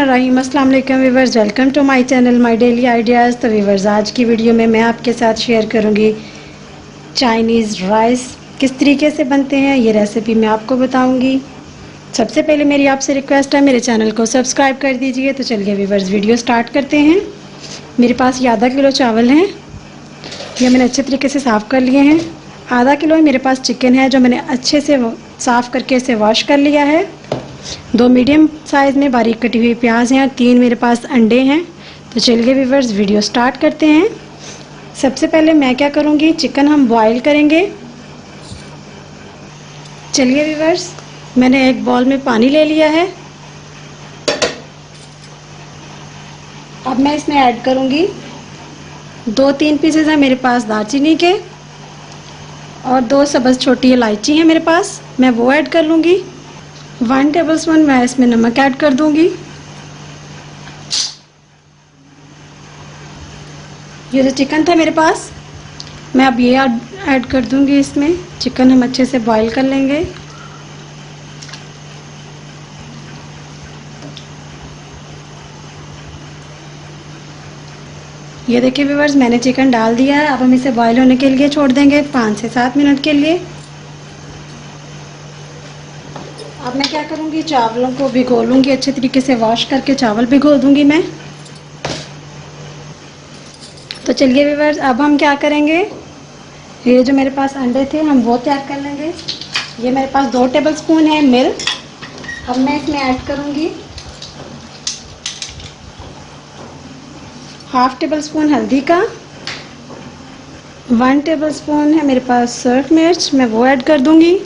बिस्मिल्लाहिर्रहमानिर्रहीम। अस्सलाम वालेकुम viewers, welcome to my channel my daily ideas. तो व्यूअर्स, आज की वीडियो में मैं आपके साथ शेयर करूंगी चाइनीज़ राइस किस तरीके से बनते हैं, ये रेसिपी मैं आपको बताऊंगी। सबसे पहले मेरी आपसे रिक्वेस्ट है, मेरे चैनल को सब्सक्राइब कर दीजिए। तो चलिए व्यूअर्स, वीडियो स्टार्ट करते हैं। मेरे पास ये आधा किलो चावल हैं, ये मैंने अच्छे तरीके से साफ़ कर लिए हैं। आधा किलो मेरे पास चिकन है, जो मैंने अच्छे से साफ़ करके इसे वॉश कर लिया है। 2 मीडियम साइज़ में बारीक कटी हुई प्याज हैं, 3 मेरे पास अंडे हैं। तो चलिए व्यूअर्स, वीडियो स्टार्ट करते हैं। सबसे पहले मैं क्या करूँगी, चिकन हम बॉईल करेंगे। चलिए व्यूअर्स, मैंने एक बाउल में पानी ले लिया है। अब मैं इसमें ऐड करूँगी 2-3 पीसेस हैं मेरे पास दालचीनी के, और 2 सब्ज़ छोटी इलायची हैं मेरे पास, मैं वो ऐड कर लूँगी। 1 टेबलस्पून मैं इसमें नमक ऐड कर दूँगी। ये जो चिकन था मेरे पास, मैं अब ये ऐड कर दूँगी इसमें। चिकन हम अच्छे से बॉईल कर लेंगे। ये देखिए व्यूअर्स, मैंने चिकन डाल दिया है। अब हम इसे बॉईल होने के लिए छोड़ देंगे 5 से 7 मिनट के लिए। अब मैं क्या करूँगी, चावलों को भिगो लूँगी, अच्छे तरीके से वॉश करके चावल भिगो दूँगी मैं। तो चलिए व्यूअर्स, अब हम क्या करेंगे, ये जो मेरे पास अंडे थे हम वो तैयार कर लेंगे। ये मेरे पास 2 टेबलस्पून है मिल्क। अब मैं इसमें ऐड करूँगी हाफ टेबल स्पून हल्दी का, 1 टेबलस्पून है मेरे पास सर्फ मिर्च, मैं वो ऐड कर दूँगी।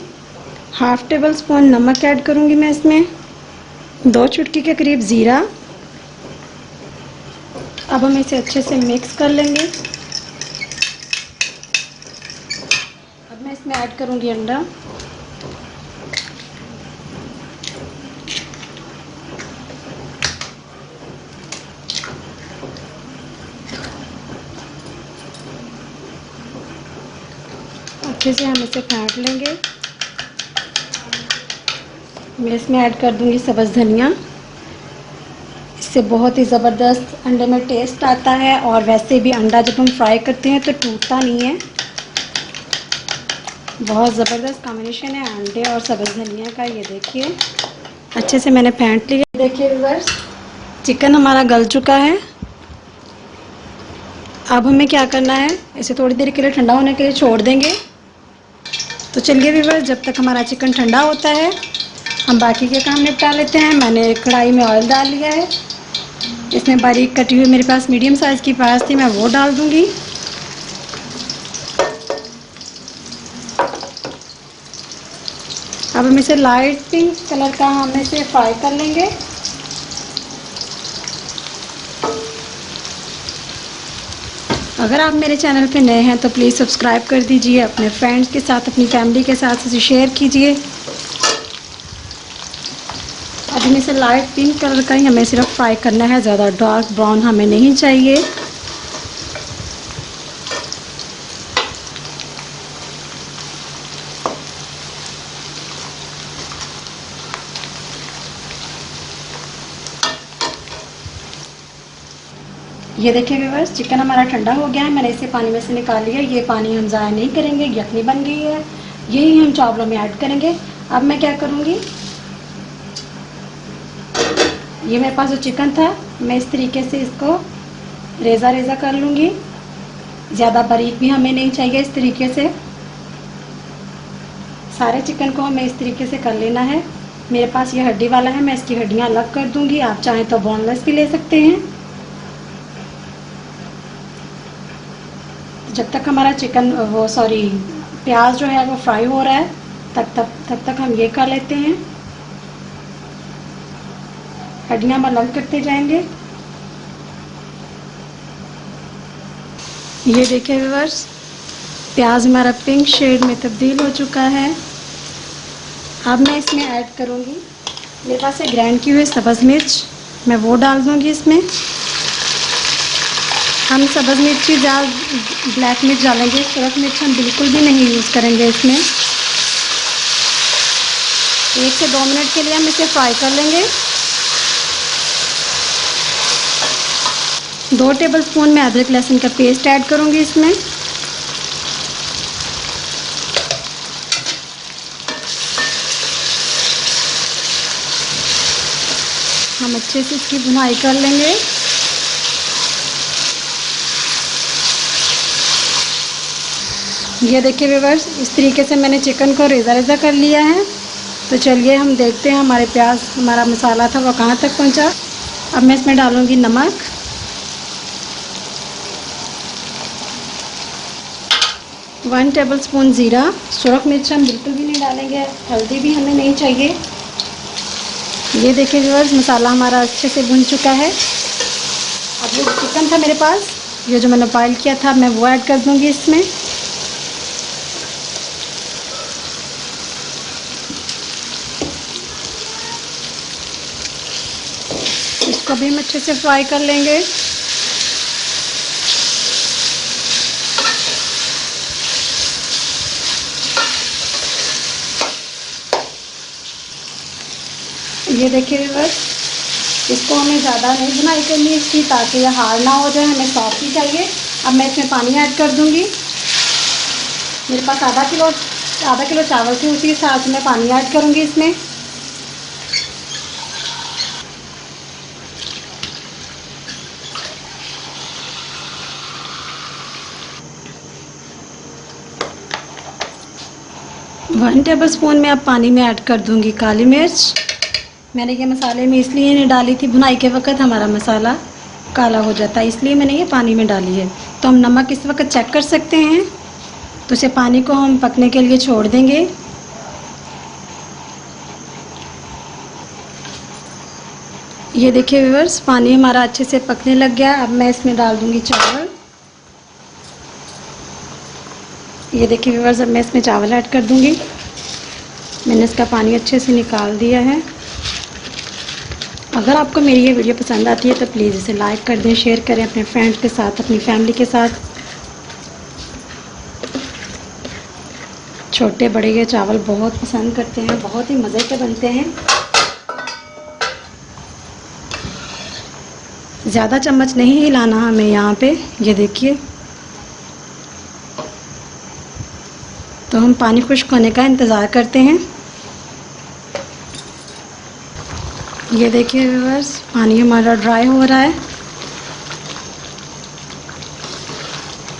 हाफ टेबल स्पून नमक ऐड करूँगी मैं इसमें, 2 चुटकी के करीब ज़ीरा। अब हम इसे अच्छे से मिक्स कर लेंगे। अब मैं इसमें ऐड करूँगी अंडा। अच्छे से हम इसे फेंट लेंगे। मैं इसमें ऐड कर दूँगी सब्ज़ धनिया। इससे बहुत ही ज़बरदस्त अंडे में टेस्ट आता है, और वैसे भी अंडा जब हम फ्राई करते हैं तो टूटता नहीं है। बहुत ज़बरदस्त कॉम्बिनेशन है अंडे और सब्ज़ धनिया का। ये देखिए, अच्छे से मैंने फेंट लिया। देखिए व्यूअर्स, चिकन हमारा गल चुका है। अब हमें क्या करना है, इसे थोड़ी देर के लिए ठंडा होने के लिए छोड़ देंगे। तो चलिए व्यूअर्स, जब तक हमारा चिकन ठंडा होता है हम बाकी के काम निपटा लेते हैं। मैंने कढ़ाई में ऑयल डाल लिया है। इसमें बारीक कटी हुई मेरे पास मीडियम साइज़ की प्याज थी, मैं वो डाल दूँगी। अब हम इसे लाइट पिंक कलर का हम इसे फ्राई कर लेंगे। अगर आप मेरे चैनल पे नए हैं तो प्लीज़ सब्सक्राइब कर दीजिए, अपने फ्रेंड्स के साथ, अपनी फैमिली के साथ इसे शेयर कीजिए। अब हमें इसे लाइट पिंक कलर का ही हमें सिर्फ फ्राई करना है, ज़्यादा डार्क ब्राउन हमें नहीं चाहिए। ये देखिए व्यूअर्स, चिकन हमारा ठंडा हो गया है। मैंने इसे पानी में से निकाल लिया। ये पानी हम ज़ाया नहीं करेंगे, यखनी बन गई है। यही हम चावलों में ऐड करेंगे। अब मैं क्या करूँगी, ये मेरे पास जो चिकन था मैं इस तरीके से इसको रेज़ा रेज़ा कर लूँगी। ज़्यादा बारीक भी हमें नहीं चाहिए। इस तरीके से सारे चिकन को हमें इस तरीके से कर लेना है। मेरे पास ये हड्डी वाला है, मैं इसकी हड्डियाँ अलग कर दूँगी। आप चाहें तो बोनलेस भी ले सकते हैं। जब तक हमारा चिकन प्याज जो है वो फ्राई हो रहा है, तब तक हम ये कर लेते हैं, हड्डियाँ हम अलग करते जाएंगे। ये देखिए व्यूअर्स, प्याज हमारा पिंक शेड में तब्दील हो चुका है। अब मैं इसमें ऐड करूँगी, मेरे पास है ग्राइंड की हुई सब्ज़ मिर्च, मैं वो डाल दूँगी इसमें। हम सब्ज़ मिर्ची ब्लैक मिर्च डालेंगे, सूरज मिर्च हम बिल्कुल भी नहीं यूज़ करेंगे इसमें। 1 से 2 मिनट के लिए हम इसे फ्राई कर लेंगे। 2 टेबलस्पून मैं अदरक लहसुन का पेस्ट ऐड करूँगी इसमें। हम अच्छे से इसकी भुनाई कर लेंगे। ये देखिए व्यूअर्स, इस तरीके से मैंने चिकन को रेज़ा रेज़ा कर लिया है। तो चलिए हम देखते हैं हमारे प्याज, हमारा मसाला था वो कहाँ तक पहुँचा। अब मैं इसमें डालूँगी नमक, 1 टेबलस्पून ज़ीरा। सुरख मिर्च हम बिल्कुल भी नहीं डालेंगे, हल्दी भी हमें नहीं चाहिए। ये देखिए व्यूअर्स, मसाला हमारा अच्छे से भुन चुका है। अब जो चिकन था मेरे पास, ये जो मैंने बॉयल किया था, मैं वो ऐड कर दूँगी इसमें। इसको भी हम अच्छे से फ्राई कर लेंगे। ये देखिए व्यूअर्स, इसको हमें ज़्यादा नहीं भुनाई करनी है इसकी, ताकि ये हार्ड ना हो जाए, हमें सॉफ्ट ही चाहिए। अब मैं इसमें पानी ऐड कर दूंगी। मेरे पास आधा किलो चावल थी, उसी के साथ मैं पानी ऐड करूंगी इसमें। वन टेबलस्पून में अब पानी में ऐड कर दूंगी काली मिर्च। मैंने ये मसाले में इसलिए नहीं डाली थी, भुनाई के वक्त हमारा मसाला काला हो जाता है, इसलिए मैंने ये पानी में डाली है। तो हम नमक इस वक्त चेक कर सकते हैं, तो इसे पानी को हम पकने के लिए छोड़ देंगे। ये देखिए व्यूअर्स, पानी हमारा अच्छे से पकने लग गया। अब मैं इसमें डाल दूंगी चावल। ये देखिए व्यूअर्स, अब मैं इसमें चावल ऐड कर दूंगी। मैंने इसका पानी अच्छे से निकाल दिया है। अगर आपको मेरी ये वीडियो पसंद आती है तो प्लीज़ इसे लाइक कर दें, शेयर करें अपने फ्रेंड्स के साथ, अपनी फैमिली के साथ। छोटे बड़े ये चावल बहुत पसंद करते हैं, बहुत ही मज़े के बनते हैं। ज़्यादा चम्मच नहीं हिलाना हमें यहाँ पे। ये देखिए, तो हम पानी खुश्क होने का इंतज़ार करते हैं। ये देखिए व्यूअर्स, पानी हमारा ड्राई हो रहा है।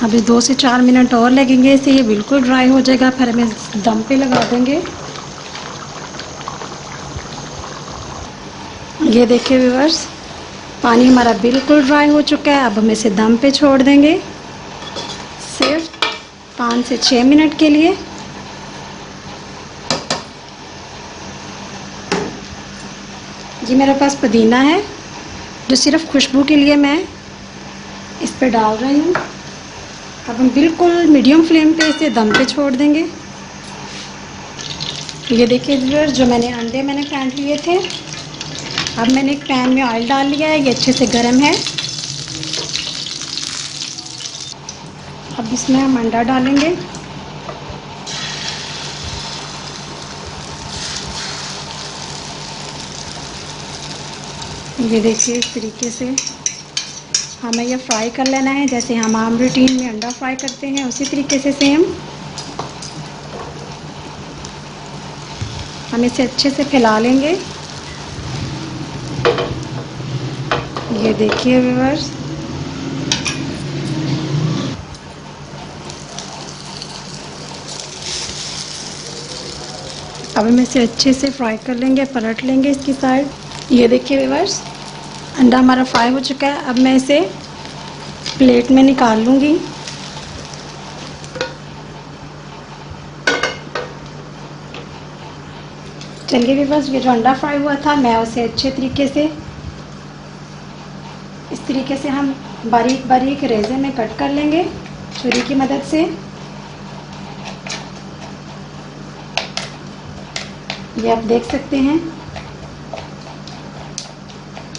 अभी 2 से 4 मिनट और लगेंगे इसे, ये बिल्कुल ड्राई हो जाएगा, फिर हम इस दम पे लगा देंगे। ये देखिए व्यूअर्स, पानी हमारा बिल्कुल ड्राई हो चुका है। अब हम इसे दम पे छोड़ देंगे सिर्फ 5 से 6 मिनट के लिए। ये मेरे पास पुदीना है, जो सिर्फ खुशबू के लिए मैं इस पे डाल रही हूँ। अब हम बिल्कुल मीडियम फ्लेम पे इसे दम पे छोड़ देंगे। ये देखिए व्यूअर्स, जो अंडे मैंने फेंट लिए थे, अब मैंने एक पैन में ऑयल डाल लिया है, ये अच्छे से गर्म है। अब इसमें हम अंडा डालेंगे। ये देखिए, इस तरीके से हमें ये फ्राई कर लेना है, जैसे हम आम रूटीन में अंडा फ्राई करते हैं, उसी तरीके से सेम। हम इसे अच्छे से फैला लेंगे। ये देखिए व्यूअर्स, अब हम इसे अच्छे से फ्राई कर लेंगे, पलट लेंगे इसकी साइड। ये देखिए व्यूअर्स, अंडा हमारा फ्राई हो चुका है। अब मैं इसे प्लेट में निकाल लूँगी। चलिए व्यूअर्स, ये जो अंडा फ्राई हुआ था, मैं उसे अच्छे तरीके से, इस तरीके से हम बारीक बारीक रेज़े में कट कर लेंगे छुरी की मदद से। ये आप देख सकते हैं,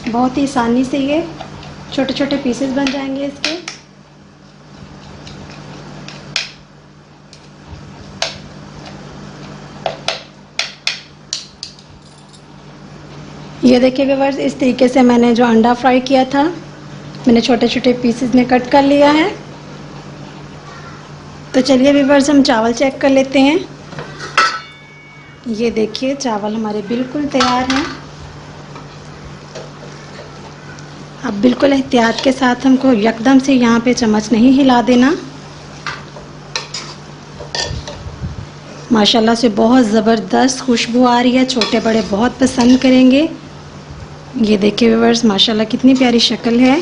बहुत ही आसानी से ये छोटे छोटे पीसेस बन जाएंगे इसके। ये देखिए व्यूअर्स, इस तरीके से मैंने जो अंडा फ्राई किया था मैंने छोटे छोटे पीसेस में कट कर लिया है। तो चलिए व्यूअर्स, हम चावल चेक कर लेते हैं। ये देखिए चावल हमारे बिल्कुल तैयार हैं। अब बिल्कुल एहतियात के साथ हमको यकदम से यहाँ पे चम्मच नहीं हिला देना। माशाल्लाह से बहुत ज़बरदस्त खुशबू आ रही है, छोटे बड़े बहुत पसंद करेंगे। ये देखिए व्यूअर्स, माशाल्लाह कितनी प्यारी शक्ल है।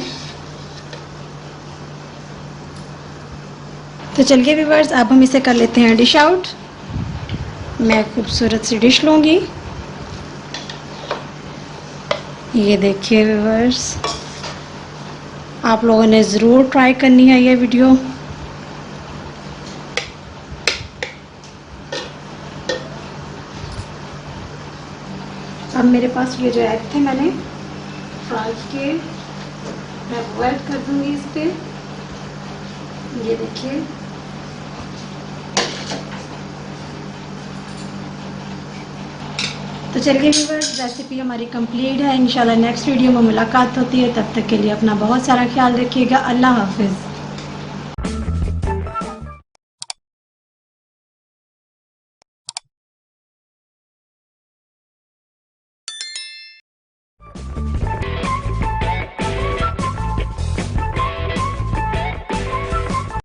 तो चलिए व्यूअर्स, अब हम इसे कर लेते हैं डिश आउट। मैं खूबसूरत सी डिश लूँगी। ये देखिए व्यूअर्स, आप लोगों ने ज़रूर ट्राई करनी है ये वीडियो। अब मेरे पास ये जो एग थे मैंने फ्राई किए, मैं वो ऐड कर दूँगी इस पर। ये देखिए, तो चलिए व्यूअर्स, रेसिपी हमारी कंप्लीट है। इंशाल्लाह नेक्स्ट वीडियो में मुलाकात होती है। तब तक के लिए अपना बहुत सारा ख्याल रखिएगा। अल्लाह हाफिज़।